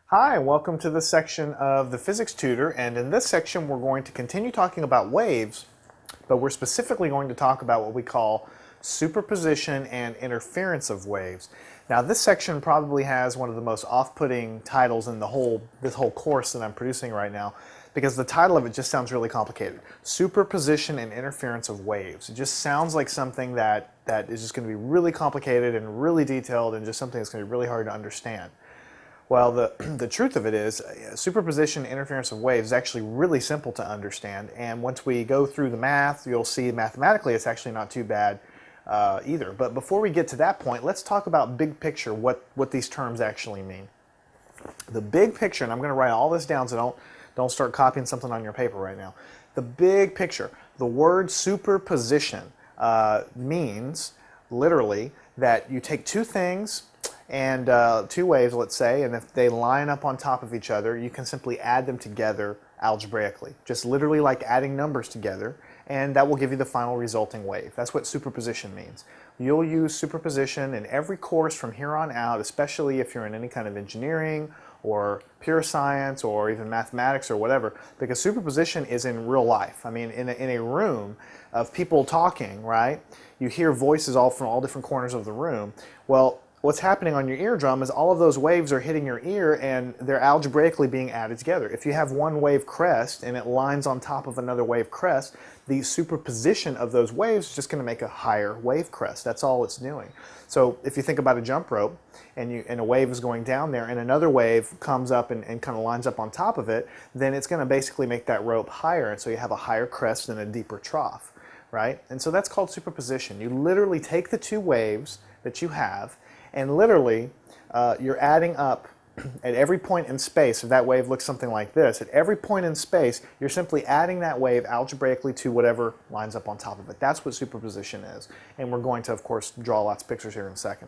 Hi, welcome to this section of the Physics Tutor, and in this section we're going to continue talking about waves, but we're specifically going to talk about what we call superposition and interference of waves. Now this section probably has one of the most off-putting titles in this whole course that I'm producing right now, because the title of it just sounds really complicated. Superposition and interference of waves. It just sounds like something that is just going to be really complicated and really detailed and just something that's going to be really hard to understand. Well, the truth of it is, superposition and interference of waves is actually really simple to understand, and once we go through the math, you'll see mathematically it's actually not too bad either. But before we get to that point, let's talk about big picture, what these terms actually mean. The big picture, and I'm going to write all this down so don't start copying something on your paper right now. The big picture, the word superposition means literally that you take two things and two waves, let's say, and if they line up on top of each other, you can simply add them together algebraically. Just literally like adding numbers together, and that will give you the final resulting wave. That's what superposition means. You'll use superposition in every course from here on out, especially if you're in any kind of engineering or pure science or even mathematics or whatever, because superposition is in real life. I mean, in a room of people talking, right? You hear voices all from all different corners of the room. Well, what's happening on your eardrum is all of those waves are hitting your ear and they're algebraically being added together. If you have one wave crest and it lines on top of another wave crest, the superposition of those waves is just going to make a higher wave crest. That's all it's doing. So if you think about a jump rope and a wave is going down there and another wave comes up and kind of lines up on top of it, then it's going to basically make that rope higher, and so you have a higher crest and a deeper trough, right? And so that's called superposition. You literally take the two waves that you have and literally, you're adding up at every point in space. If that wave looks something like this, at every point in space, you're simply adding that wave algebraically to whatever lines up on top of it. That's what superposition is. And we're going to, of course, draw lots of pictures here in a second.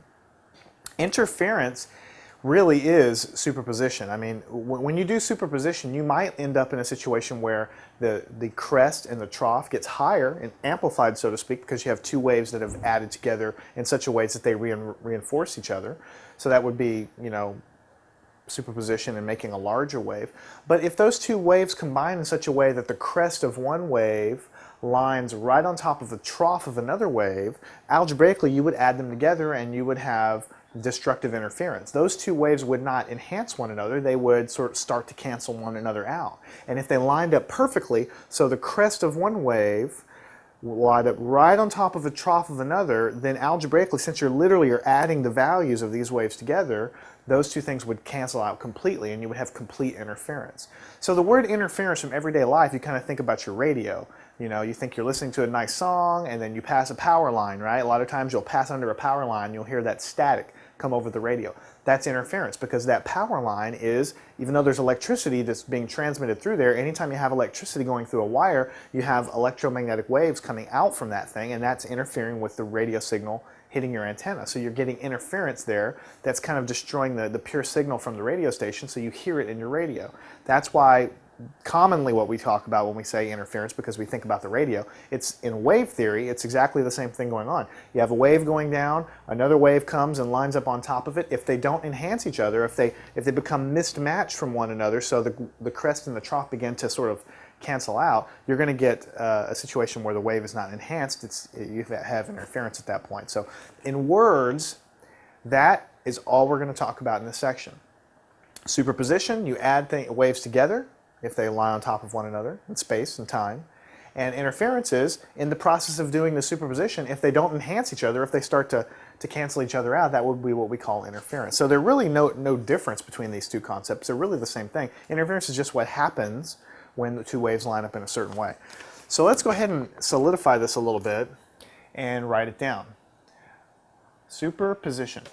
Interference really is superposition. I mean, when you do superposition, you might end up in a situation where the crest and the trough gets higher and amplified, so to speak, because you have two waves that have added together in such a way that they reinforce each other. So that would be, you know, superposition and making a larger wave. But if those two waves combine in such a way that the crest of one wave lines right on top of the trough of another wave, algebraically you would add them together and you would have destructive interference. Those two waves would not enhance one another, they would sort of start to cancel one another out. And if they lined up perfectly, so the crest of one wave lined up right on top of the trough of another, then algebraically, since you're adding the values of these waves together, those two things would cancel out completely and you would have complete interference. So the word interference from everyday life, you kind of think about your radio. You know, you think you're listening to a nice song and then you pass a power line, right? A lot of times you'll pass under a power line, you'll hear that static come over the radio. That's interference, because that power line is, even though there's electricity that's being transmitted through there, anytime you have electricity going through a wire, you have electromagnetic waves coming out from that thing, and that's interfering with the radio signal hitting your antenna. So you're getting interference there that's kind of destroying the pure signal from the radio station, so you hear it in your radio. That's why commonly what we talk about when we say interference, because we think about the radio, it's in wave theory, it's exactly the same thing going on. You have a wave going down, another wave comes and lines up on top of it. If they don't enhance each other, if they become mismatched from one another, so the crest and the trough begin to sort of cancel out, you're going to get a situation where the wave is not enhanced. You have interference at that point. So in words, that is all we're going to talk about in this section. Superposition, you add waves together if they lie on top of one another in space and time. And interference is, in the process of doing the superposition, if they don't enhance each other, if they start to cancel each other out, that would be what we call interference. So there's really no difference between these two concepts. They're really the same thing. Interference is just what happens when the two waves line up in a certain way. So let's go ahead and solidify this a little bit and write it down. Superposition.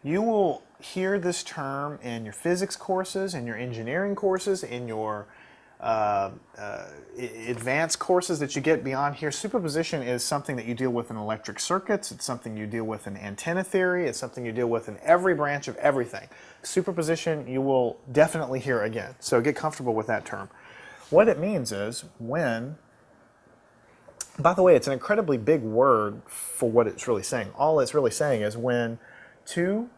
You will hear this term in your physics courses, in your engineering courses, in your advanced courses that you get beyond here. Superposition is something that you deal with in electric circuits. It's something you deal with in antenna theory. It's something you deal with in every branch of everything. Superposition you will definitely hear again. So get comfortable with that term. What it means is when, by the way, it's an incredibly big word for what it's really saying. All it's really saying is when two